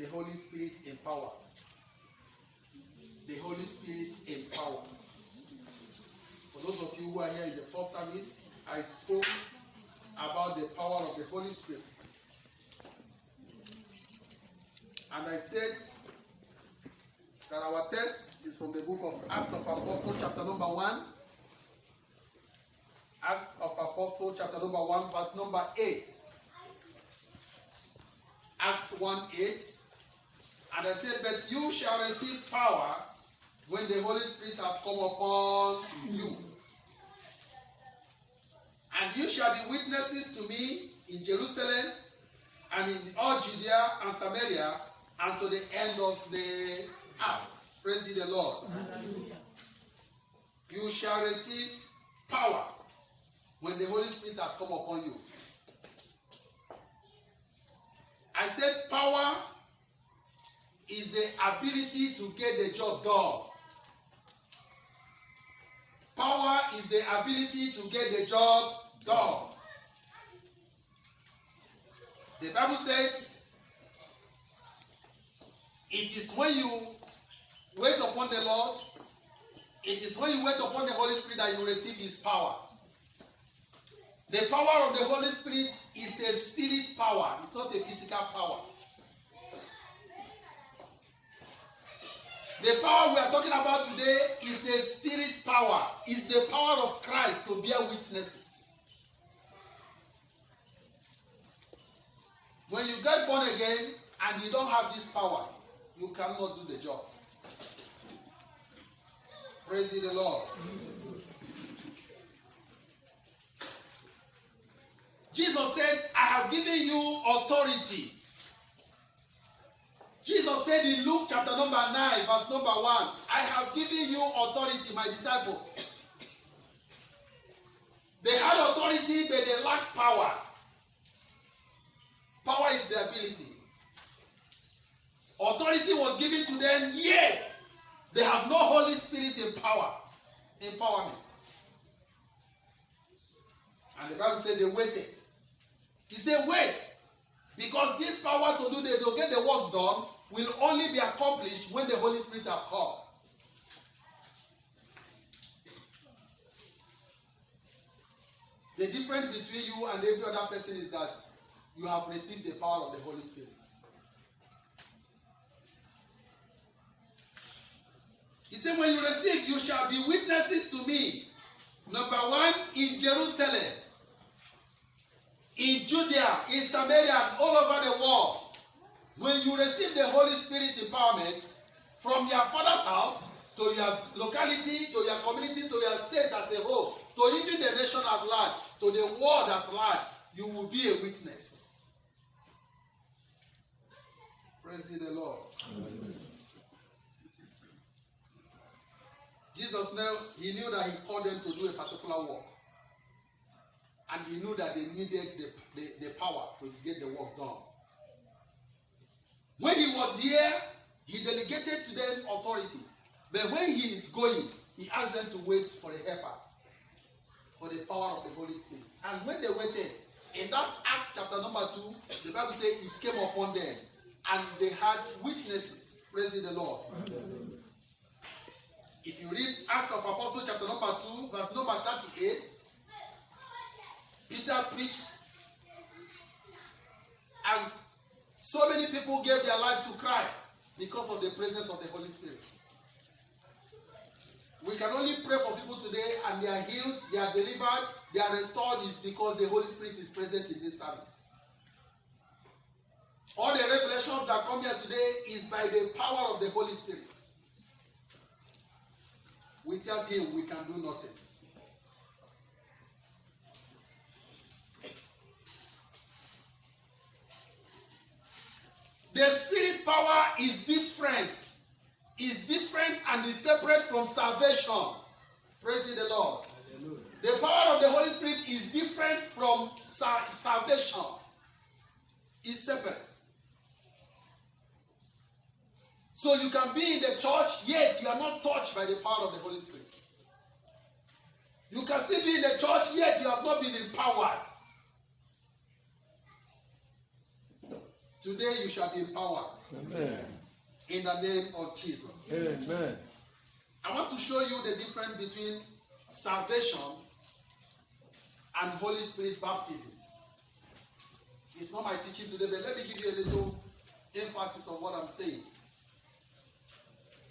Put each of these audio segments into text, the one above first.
The Holy Spirit empowers. The Holy Spirit empowers. For those of you who are here in the first service, I spoke about the power of the Holy Spirit. And I said that our text is from the book of Acts of Apostles, chapter number 1. Acts of Apostles, chapter number 1, verse number 8. Acts 1:8. And I said, but you shall receive power when the Holy Spirit has come upon you. And you shall be witnesses to me in Jerusalem and in all Judea and Samaria and to the end of the earth. Praise ye the Lord. Hallelujah. You shall receive power when the Holy Spirit has come upon you. I said power is the ability to get the job done. Power is the ability to get the job done. The Bible says it is when you wait upon the Lord, it is when you wait upon the Holy Spirit that you receive His power. The power of the Holy Spirit is a spirit power. It's not a physical power. The power we are talking about today is a spirit power. It's the power of Christ to bear witnesses. When you get born again and you don't have this power, you cannot do the job. Praise the Lord. Jesus said, I have given you authority. Jesus said in Luke chapter number 9, verse number 1, I have given you authority, my disciples. They had authority, but they lacked power. Power is the ability. Authority was given to them, yet they have no Holy Spirit empowerment. And the Bible said they waited. He said, wait, because this power to get the work done will only be accomplished when the Holy Spirit has come. The difference between you and every other person is that you have received the power of the Holy Spirit. He said, when you receive, you shall be witnesses to me. Number 1, in Jerusalem, in Judea, in Samaria, and all over the world. When you receive the Holy Spirit empowerment from your father's house to your locality, to your community, to your state as a whole, to even the nation at large, to the world at large, you will be a witness. Praise the Lord. Amen. Jesus he knew that he called them to do a particular work. And he knew that they needed the power to get the work done. When he was here, he delegated to them authority. But when he is going, he asked them to wait for a helper, for the power of the Holy Spirit. And when they waited, in that Acts chapter number 2, the Bible says it came upon them. And they had witnesses. Praise the Lord. Amen. If you read Acts of Apostles chapter number 2, verse number 38, Peter preached, and so many people gave their life to Christ because of the presence of the Holy Spirit. We can only pray for people today and they are healed, they are delivered, they are restored is because the Holy Spirit is present in this service. All the revelations that come here today is by the power of the Holy Spirit. Without Him, we can do nothing. The Spirit power is different. Is different and is separate from salvation. Praise the Lord. Hallelujah. The power of the Holy Spirit is different from salvation. It's separate. So you can be in the church, yet you are not touched by the power of the Holy Spirit. You can still be in the church, yet you have not been empowered. Today you shall be empowered. Amen. In the name of Jesus. Amen. I want to show you the difference between salvation and Holy Spirit baptism. It's not my teaching today, but let me give you a little emphasis on what I'm saying.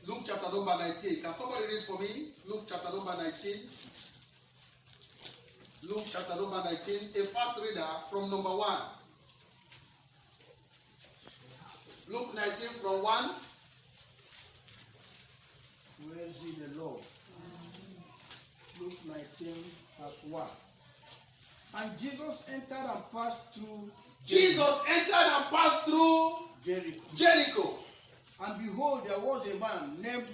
Luke chapter number 19. Can somebody read for me? Luke chapter number 19. Luke chapter number 19. A fast reader from number 1. Luke 19 from 1. Where is the Lord? Luke 19 verse 1. And Jesus entered and passed through Jesus entered and passed through Jericho. Jericho. And behold, there was a man named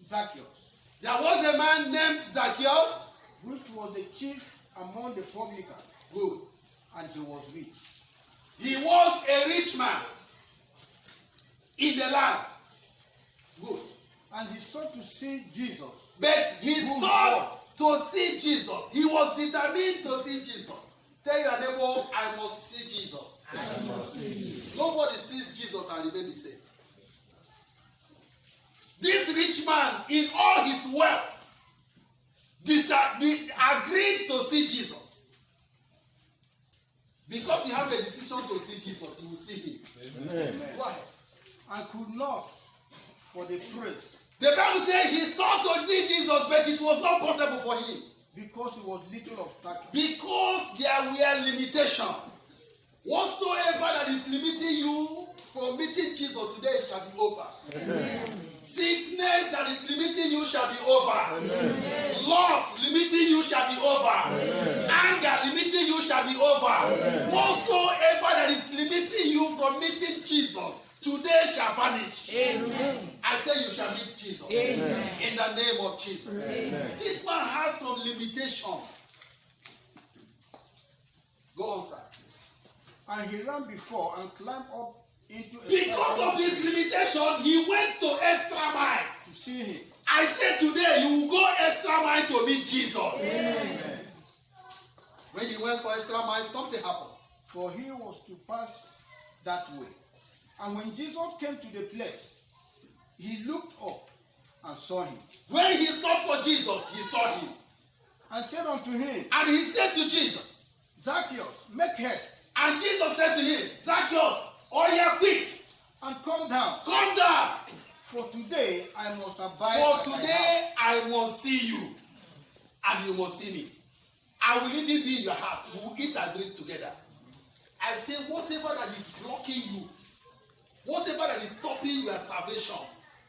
Zacchaeus, There was a man named Zacchaeus. which was the chief among the publicans, Good. and he was rich. He was a rich man in the land. Good. And he sought to see Jesus. But he Who sought to see Jesus. He was determined to see Jesus. Tell your neighbor, I must see Jesus. I must see Jesus. Nobody sees Jesus and remain the same. This rich man, in all his wealth, agreed to see Jesus. Because you have a decision to see Jesus, you will see him. Amen. Go ahead. And could not for the praise, The Bible says he sought to see Jesus, but it was not possible for him. because he was little of stature. Because there were limitations. Whatsoever that is limiting you from meeting Jesus today shall be over. Amen. Sickness that is limiting you shall be over. Amen. Loss limiting you shall be over. Amen. Anger limiting you shall be over. Amen. Whatsoever that is limiting you from meeting Jesus today shall vanish. Amen. I say you shall meet Jesus. Amen. In the name of Jesus. Amen. This man has some limitation. Go on, sir. And he ran before and climbed up into a Because of his limitation, he went to extra mile. to see him. I say today you will go extra mile to meet Jesus. Amen. When he went for extra mile, something happened. For he was to pass that way. And when Jesus came to the place, he looked up and saw him, When he sought for Jesus, he saw him. and said unto him, And he said to Jesus, Zacchaeus, make haste, and Jesus said to him, Zacchaeus, hurry quick, and come down, come down. for today I must abide For at thy today I must see you, and you must see me. I will even be in your house. We will eat and drink together. I say, whatever that is blocking you, whatever that is stopping your salvation,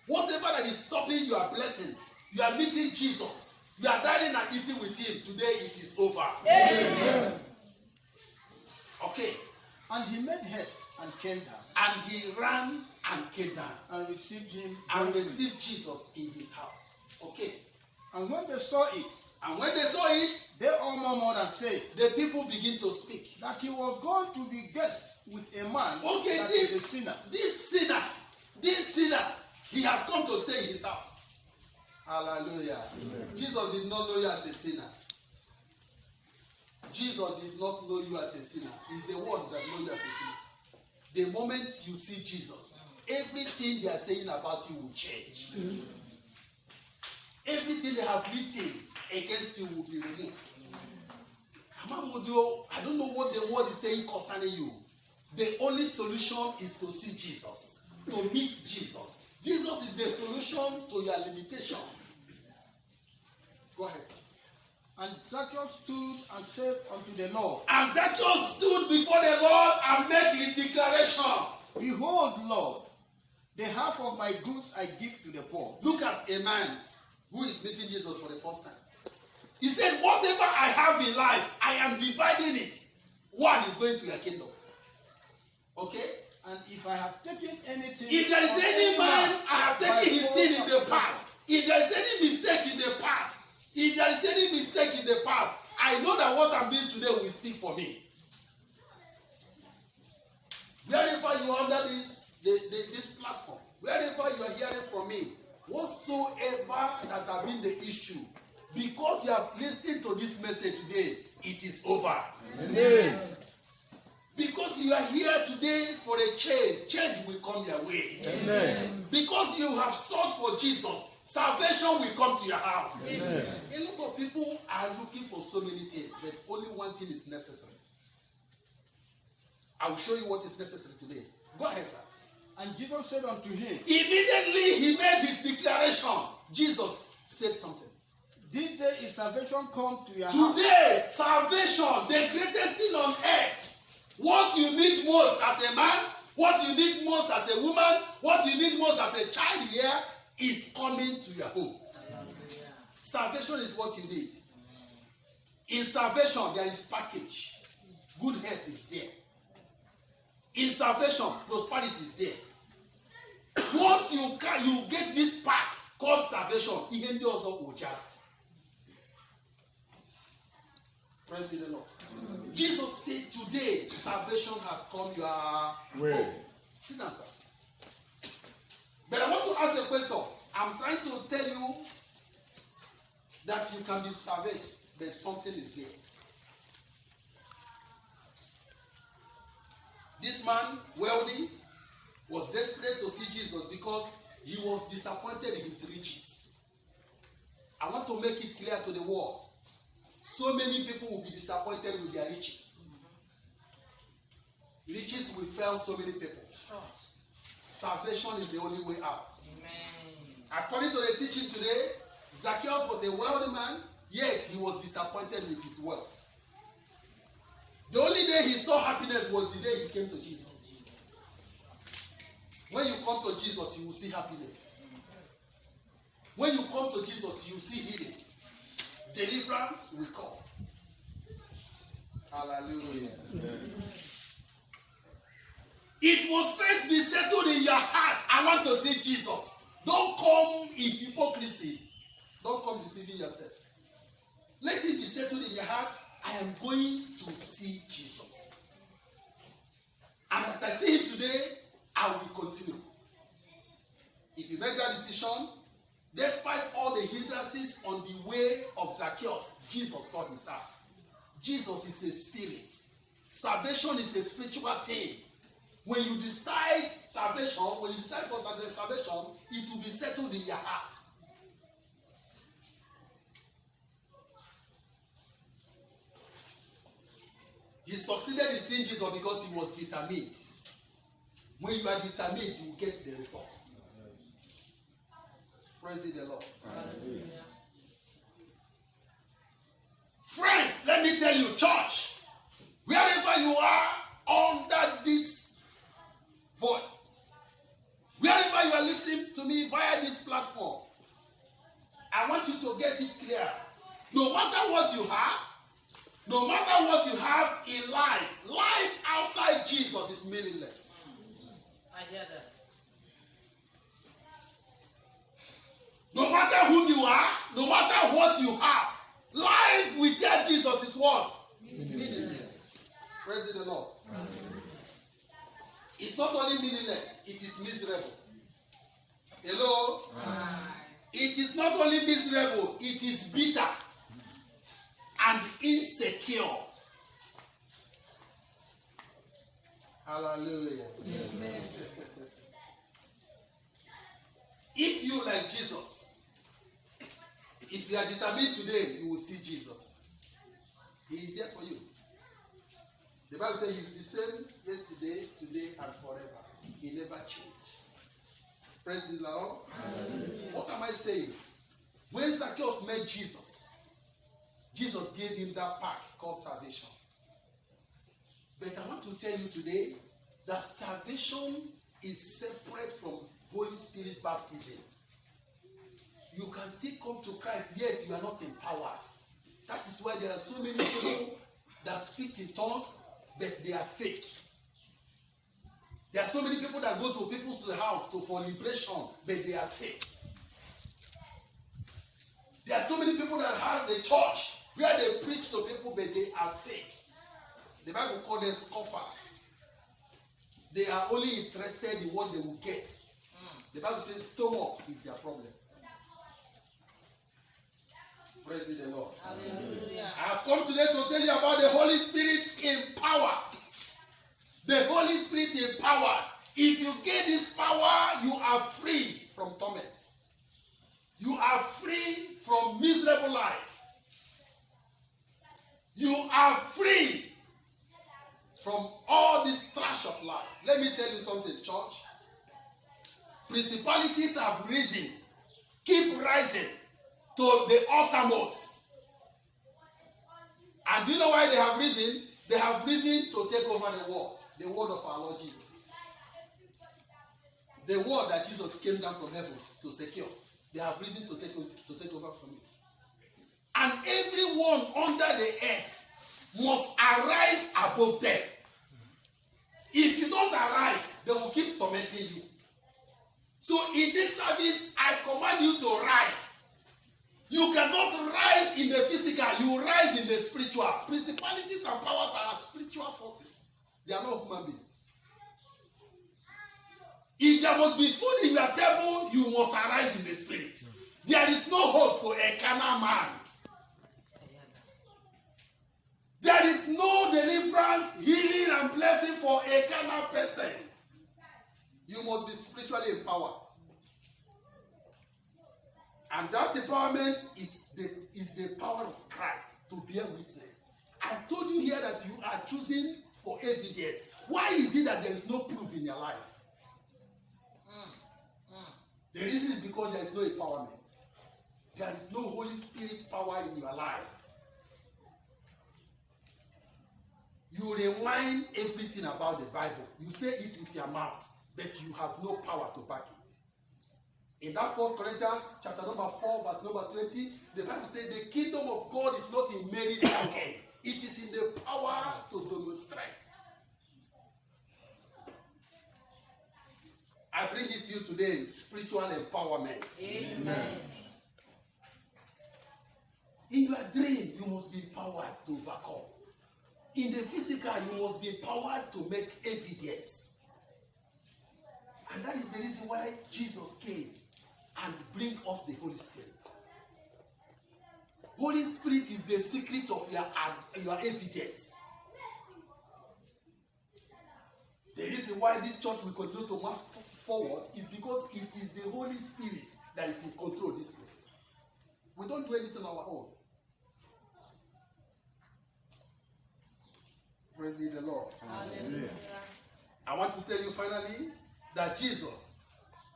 whatever that is stopping your blessing, you are meeting Jesus. You are dining and eating with him. Today it is over. Amen. Okay. And he made haste and came down, And he ran and came down and received him and joyfully. received Jesus in his house. Okay. And when they saw it, And when they saw it, they all murmured and said the people begin to speak. that he was going to be guest with a man Okay, that is a sinner. this sinner, he has come to stay in his house. Hallelujah. Amen. Jesus did not know you as a sinner. Jesus did not know you as a sinner. It's the word that knows you as a sinner. The moment you see Jesus, everything they are saying about you will change. Everything they have written against you will be removed. I don't know what the word is saying concerning you. The only solution is to see Jesus, to meet Jesus. Jesus is the solution to your limitation. Go ahead, sir. And Zacchaeus stood and said unto the Lord, And Zacchaeus stood before the Lord and made his declaration. Behold, Lord, the half of my goods I give to the poor. Look at a man who is meeting Jesus for the first time. He said, whatever I have in life, I am dividing it. One is going to your kingdom. Okay? And if I have taken anything, If there is from any man, I have by taken his force thing in of the past. If there is any mistake in the past, I know that what I'm doing today will speak for me. Wherever you are under this platform, wherever you are hearing from me, whatsoever that have been the issue, because you have listened to this message today, it is over. Amen. Because Because you are here today for a change, change will come your way. Amen. Because you have sought for Jesus, salvation will come to your house. Amen. A lot of people are looking for so many things, but only one thing is necessary. I will show you what is necessary today. Go ahead, sir. And Jesus said unto him, Immediately he made his declaration. Jesus said something. This day is salvation come to your house. Today, salvation, the greatest thing on earth. What you need most as a man, what you need most as a woman, what you need most as a child here is coming to your home. Salvation is what you need. In salvation, there is package. Good health is there. In salvation, prosperity is there. Once you get this pack called salvation, even also oja. Praise the Lord. Jesus said today, salvation has come your Way. home. Sit down, sir. But I want to ask a question. I'm trying to tell you that you can be salvaged, but something is there. This man, wealthy, was desperate to see Jesus because he was disappointed in his riches. I want to make it clear to the world. So many people will be disappointed with their riches. Riches will fail so many people. Salvation is the only way out. According to the teaching today, Zacchaeus was a wealthy man, yet he was disappointed with his wealth. The only day he saw happiness was the day he came to Jesus. When you come to Jesus, you will see happiness. When you come to Jesus, you will see healing. Deliverance will come. Hallelujah. It must first be settled in your heart. I want to see Jesus. Don't come in hypocrisy. Don't come deceiving yourself. Let it be settled in your heart. I am going to see Jesus. And as I see him today, I will continue. If you make that decision, despite all the hindrances on the way of Zacchaeus, Jesus saw his heart. Jesus is a spirit. Salvation is a spiritual thing. When you decide salvation, when you decide for salvation, it will be settled in your heart. He succeeded in seeing Jesus because he was determined. When you are determined, you will get the results. Praise the Lord. Hallelujah. Friends, let me tell you, church, wherever you are under this voice, wherever you are listening to me via this platform, I want you to get it clear. No matter what you have, no matter what you have in life, life outside Jesus is meaningless. I hear that. No matter who you are, no matter what you have, life without Jesus is what? Meaningless. Praise the Lord. It's not only meaningless, it is miserable. Hello? It is not only miserable, it is bitter and insecure. Hallelujah. Amen. If you like Jesus, if you are determined today, you will see Jesus. He is there for you. The Bible says he's the same yesterday, today, and forever. He never changed. Praise the Lord. Hallelujah. What am I saying? When Zacchaeus met Jesus, Jesus gave him that pack called salvation. But I want to tell you today that salvation is separate from Holy Spirit baptism. You can still come to Christ, yet you are not empowered. That is why there are so many people that speak in tongues, but they are fake. There are so many people that go to people's house for liberation, but they are fake. There are so many people that has a church where they preach to people, but they are fake. The Bible calls them scoffers. They are only interested in what they will get. The Bible says stomach is their problem. Praise the Lord. Hallelujah. I have come today to tell you about the Holy Spirit empowers. The Holy Spirit empowers. If you get this power, you are free from torment. You are free from miserable life. You are free from all this trash of life. Let me tell you something, church. Principalities have risen. Keep rising to the uttermost. And do you know why they have risen? They have risen to take over the world. The word of our Lord Jesus. The word that Jesus came down from heaven to secure. They have risen to take over from it. And everyone under the earth must arise above them. If you don't arise, they will keep tormenting you. So in this service, I command you to rise. You cannot rise in the physical, you rise in the spiritual. Principalities and powers are spiritual forces. They are not human beings. If there must be food in your table, you must arise in the spirit. There is no hope for a carnal man. There is no deliverance, healing, and blessing for a carnal person. You must be spiritually empowered. And that empowerment is the power of Christ to bear witness. I told you here that you are choosing for evidence. Why is it that there is no proof in your life? The reason is because there is no empowerment. There is no Holy Spirit power in your life. You rewind everything about the Bible. You say it with your mouth, but you have no power to back it. In that 1 Corinthians chapter number 4, verse number 20, the Bible says the kingdom of God is not in merry talking. It is in the power to demonstrate. I bring it to you today, spiritual empowerment. Amen. In your dream, you must be empowered to overcome. In the physical, you must be empowered to make evidence. And that is the reason why Jesus came and bring us the Holy Spirit. Holy Spirit is the secret of your evidence. The reason why this church will continue to march forward is because it is the Holy Spirit that is in control of this place. We don't do anything on our own. Praise the Lord. Hallelujah. I want to tell you finally that Jesus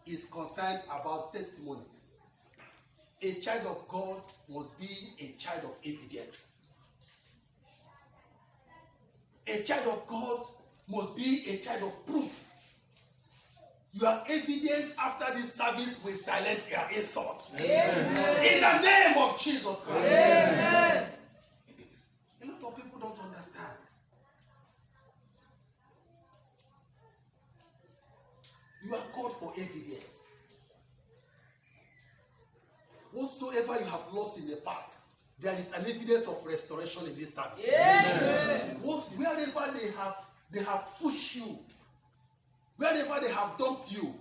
is concerned about testimonies. A child of God must be a child of evidence. A child of God must be a child of proof. Your evidence after this service will silence your insult. Amen. In the name of Jesus Christ. Amen. A lot of people don't understand. You are called for evidence. Whatsoever you have lost in the past, there is an evidence of restoration in this service. Amen. Wherever they have pushed you, wherever they have dumped you,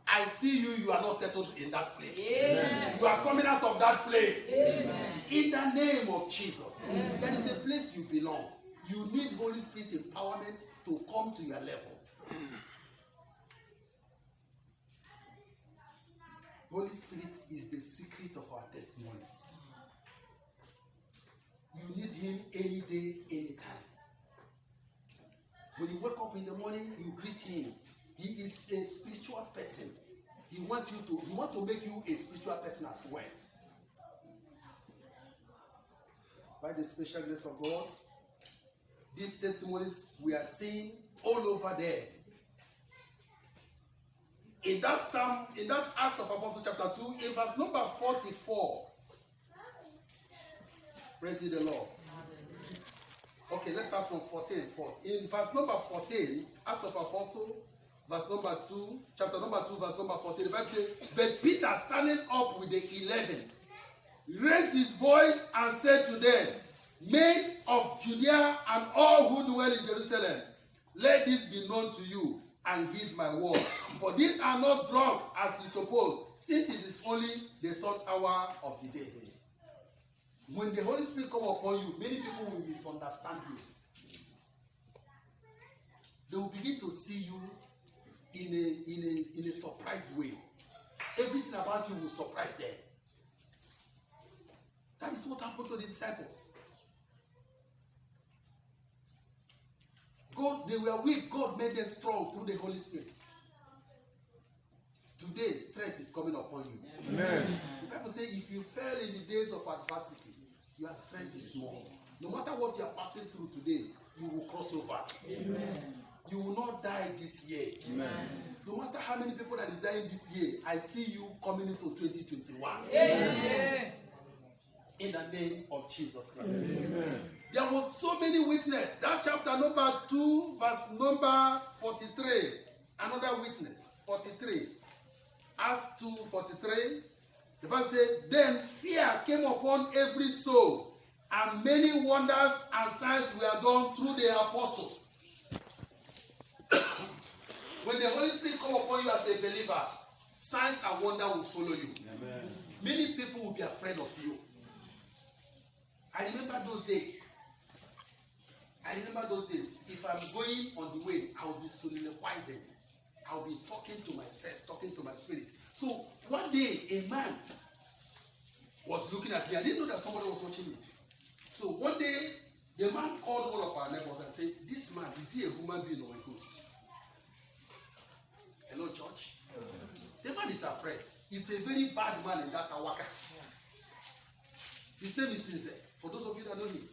I see you, you are not settled in that place. Amen. You are coming out of that place. Amen. In the name of Jesus. Amen. There is a place you belong. You need Holy Spirit empowerment to come to your level. Holy Spirit is the secret of our testimonies. You need Him any day, any time. When you wake up in the morning, you greet Him. He is a spiritual person. He wants to make you a spiritual person as well. By the special grace of God, these testimonies we are seeing all over there. In that Acts of Apostles chapter 2, in verse number 44. Praise the Lord. Okay, let's start from 14 first. In verse number 14, Acts of Apostles, verse number 2, chapter number 2, verse number 14, the Bible says, but Peter, standing up with the 11, raised his voice and said to them, men of Judea and all who dwell in Jerusalem, let this be known to you, and heed my word. For these are not drunk as you suppose, since it is only the 3rd hour of the day. When the Holy Spirit comes upon you, many people will misunderstand you. they will begin to see you in a surprise way. Everything about you will surprise them. That is what happened to the disciples. God, they were weak. God made them strong through the Holy Spirit. Today, strength is coming upon you. Amen. The Bible says, if you fell in the days of adversity, your strength is small. No matter what you are passing through today, you will cross over. Amen. You will not die this year. Amen. No matter how many people that is dying this year, I see you coming into 2021. Amen. In the name of Jesus Christ. Amen. There was so many witnesses. That chapter number 2, verse number 43. Another witness. 43. Acts 2:43. The Bible said, then fear came upon every soul, and many wonders and signs were done through the apostles. When the Holy Spirit come upon you as a believer, signs and wonder will follow you. Amen. Many people will be afraid of you. I remember those days. If I'm going on the way, I will be soliloquizing. I will be talking to myself, talking to my spirit. So one day, a man was looking at me. I didn't know that somebody was watching me. So one day, the man called one of our neighbors and said, this man, is he a human being or a ghost? Hello, church. The man is afraid. He's a very bad man in that Awaka. His name is Sincere. For those of you that know him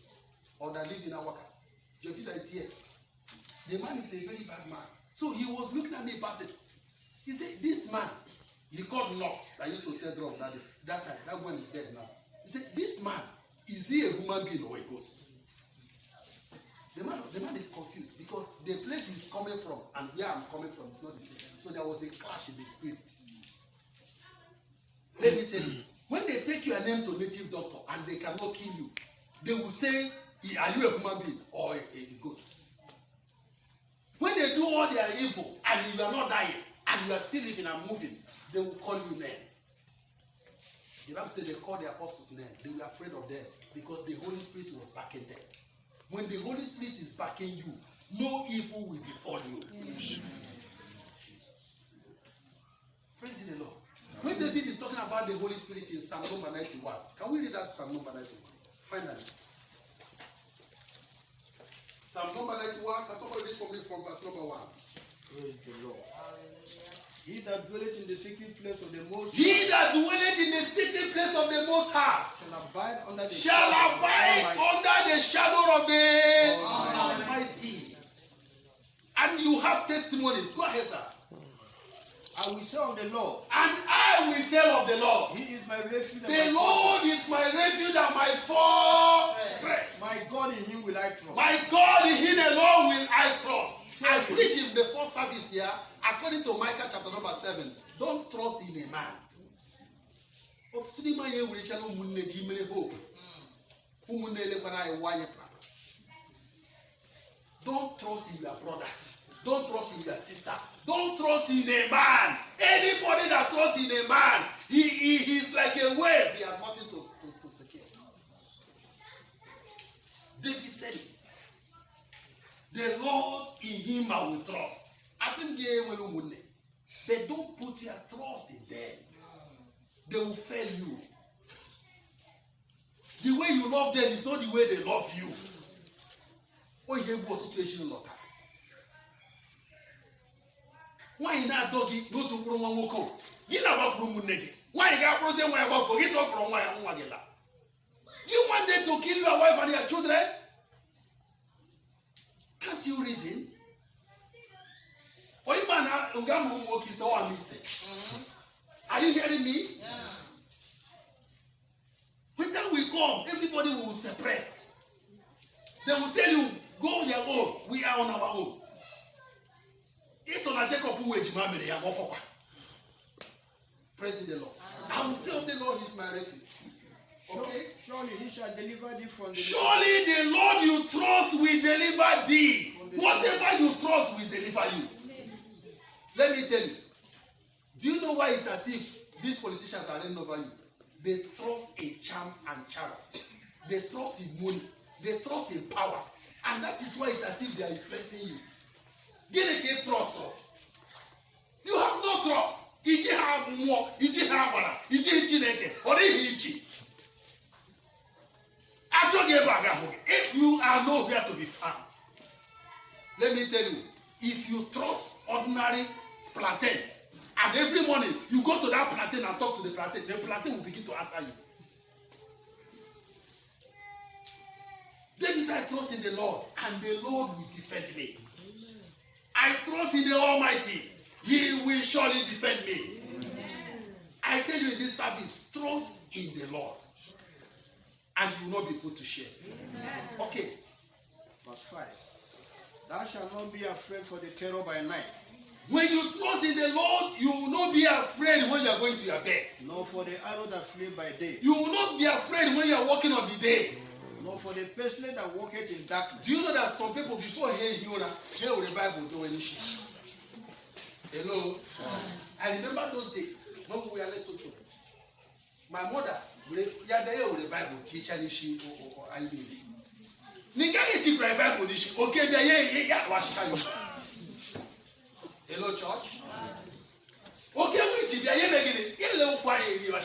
or that live in Awaka, Jovita is here. The man is a very bad man. So he was looking at me passing. He said, this man, he called Knox, that used to sell drugs that time. That one is dead now. He said, this man, is he a human being or a ghost? The man is confused because the place he's coming from and where I'm coming from is not the same. So there was a clash in the spirit. Let me tell you, when they take your name to native doctor and they cannot kill you, they will say, are you a human being or a ghost? When they do all their evil and you are not dying and you are still living and moving, they will call you name. The Bible said they called the apostles name. They were afraid of them because the Holy Spirit was backing them. When the Holy Spirit is backing you, no evil will befall you. Praise the Lord. When David is talking about the Holy Spirit in Psalm number 91, can we read that Psalm number 91? Finally. Psalm number 91, can somebody read for me from verse number 1? Praise the Lord. He that dwelleth in the secret place of the Most He that dwelleth in the secret place of the Most High shall abide under the under the shadow of the Almighty. And you have testimonies. Go ahead, sir. I will say of the Lord. And I will say of the Lord. He is my refuge. The Lord is my refuge and my fortress. My God, in him will I trust. My God, in him alone will I trust. I preach in the first service here, according to Micah chapter number 7. Don't trust in a man. But today, my year will channel hope. Don't trust in your brother. Don't trust in your sister. Don't trust in a man. Anybody that trusts in a man, he's like a wave. He has nothing to secure. David said it. The Lord, in him I will trust. But don't put your trust in them. They will fail you. The way you love them is not the way they love you. Oh, you have a situation like that. Why not doggy? No to put one woko. You know about Brumunegi. Why you got process when I work for his own from my own again? You want them to kill your wife and your children? Can't you reason? Are you hearing me? Yes. When time will come, everybody will separate. They will tell you, go on your own. We are on our own. It's on a Jacob who is my money. Praise the Lord. I will say of the Lord is my refuge. Okay? Surely he shall deliver thee from the Surely the Lord you trust will deliver thee. Whatever you trust will deliver you. Let me tell you. Do you know why it's as if these politicians are reigning over you? They trust in charm and chariots. They trust in money. They trust in power. And that is why it's as if they are influencing you. Gịnị ka ị trust? You have no trust. Iji ha mmụọ, iji ha agbara, iji Chineke, ọ dịghị iji. Achọghị ebe a ga-ahụ gị. If you are nowhere to be found, let me tell you, if you trust ordinary plantain, and every morning you go to that plantain and talk to the plantain will begin to answer you. David said, I trust in the Lord, and the Lord will defend me. I trust in the Almighty. He will surely defend me. I tell you in this service, trust in the Lord, and you will not be put to shame. Okay. Verse 5. Thou shalt not be afraid for the terror by night, When you trust in the Lord, you will not be afraid when you are going to your bed. nor for the arrow that flee by day, You will not be afraid when you are walking on the day. nor for the pestilence that walketh in darkness. Do you know that some people before hearing the Bible do any shit? Hello? I remember those days when we were little children. My mother, the Bible teacher, or I mean. Nigga, you teach Bible, okay, hello, church? Okay, we teach hello, quiet, you are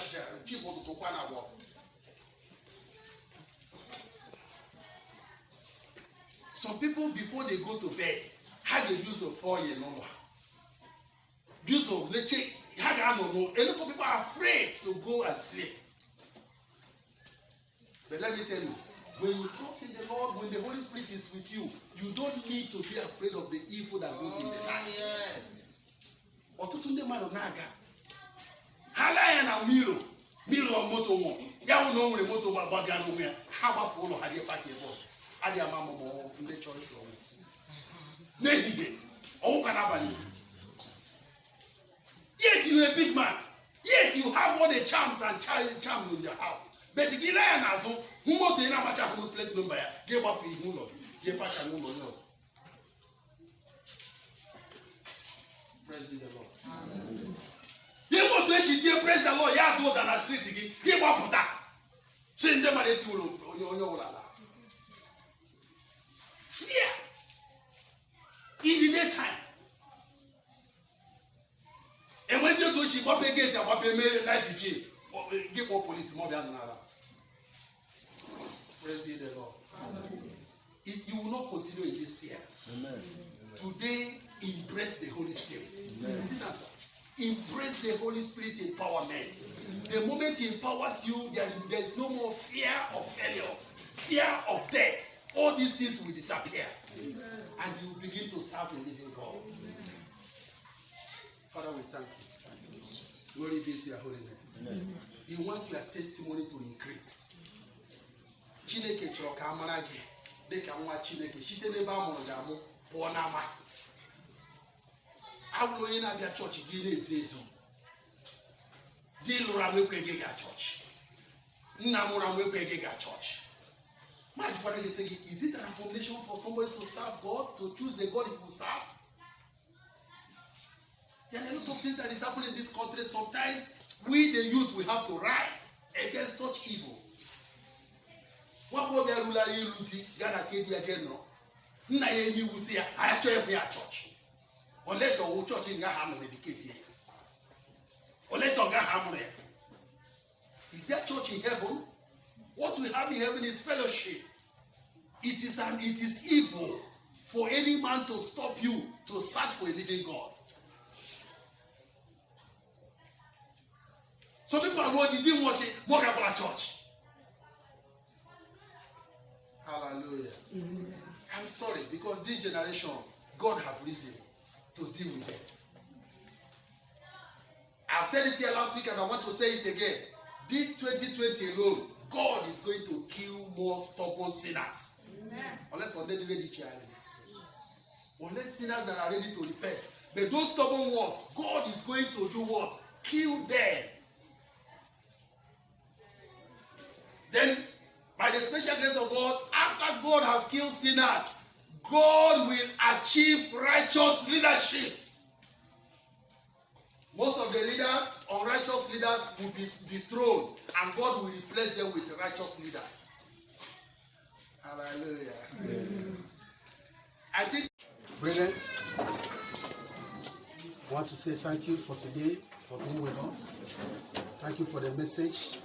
some people, before they go to bed, have the use of fire no use of leche. A lot of people are afraid to go and sleep. But let me tell you, when you trust in the Lord, when the Holy Spirit is with you, you don't need to be afraid of the evil that goes in the night. Yes. Otutunde maro naga. Halaya na miro moto mo. Ya uno nwere moto gbaga no me. Ha gbafu ụlọ ha dị park ebo. Adi amama mo ndị chọrọ ịtọ. N'ehihie, ọwụ ka n'abalị. Yet you are a big man. Yet you have all the charms and charms in your house. But you lie na so, who moto ina macha who plate number ya. Give off ihu ụlọ. Give back and ụlọ yours. Praise the Lord. You want to see praise the Lord. Ya do that na street again. Give up that. Change them at the ụlọ. Fear. In the daytime. And when you do she pop again, and pop a life vigil, give up police more than another. Praise the Lord. You will not continue in this fear. Amen. Today, embrace the Holy Spirit. Sinners, embrace the Holy Spirit empowerment. The moment He empowers you, there is no more fear of failure, fear of death. All these things will disappear. And you will begin to serve the living God. Father, we thank you. Glory be to your holy name. You want your testimony to increase. Chineke chọrọ ka amara gị dịka nwa Chineke site n'ebe a mụrụ gị amụ pụọ n'ama. Abụrụ onye na-abịa chọọchị gị na-ezo ezo. Di lụrụ amụ ekwe gị ga chọọchị. Nna mụrụ amụ ekwe gị ga chọọchị. Is it an abomination for somebody to serve God, to choose the God he will serve? There are a lot of things that is happening in this country. Sometimes we, the youth, we have to rise against such evil. What will be a ruler in Luti, Ghana, Kedi again? No, Naye, you will say, I actually have a church. Unless your church in Ghana dedicated. Unless your Ghana. Is there church in heaven? What we have in heaven is fellowship. It is evil for any man to stop you to search for a living God. So people are going, didn't want to say, more about church. Hallelujah. I'm sorry, because this generation, God have reason to deal with them. I've said it here last week and I want to say it again. This 2020 alone, God is going to kill more stubborn sinners. Amen. Unless we're ready to unless sinners that are ready to repent. But those stubborn ones, God is going to do what? Kill them. Then, by the special grace of God, after God has killed sinners, God will achieve righteous leadership. Most of the leaders, unrighteous leaders, will be dethroned, and God will replace them with righteous leaders. Hallelujah. I think Brothers, I want to say thank you for today, for being with us. Thank you for the message.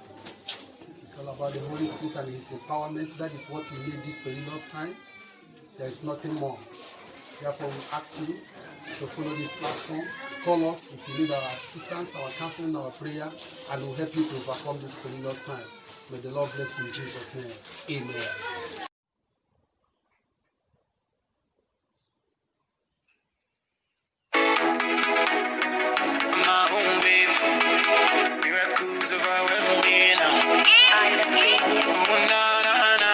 It's all about the Holy Spirit and His empowerment. That is what we need this perilous time. There is nothing more. Therefore, we ask you to follow this platform. Call us if you need our assistance, our counseling, our prayer, and we'll help you to overcome this perilous time. May the Lord bless you in Jesus' name. Amen. Miracles of our well-being. Oh, na, na, na.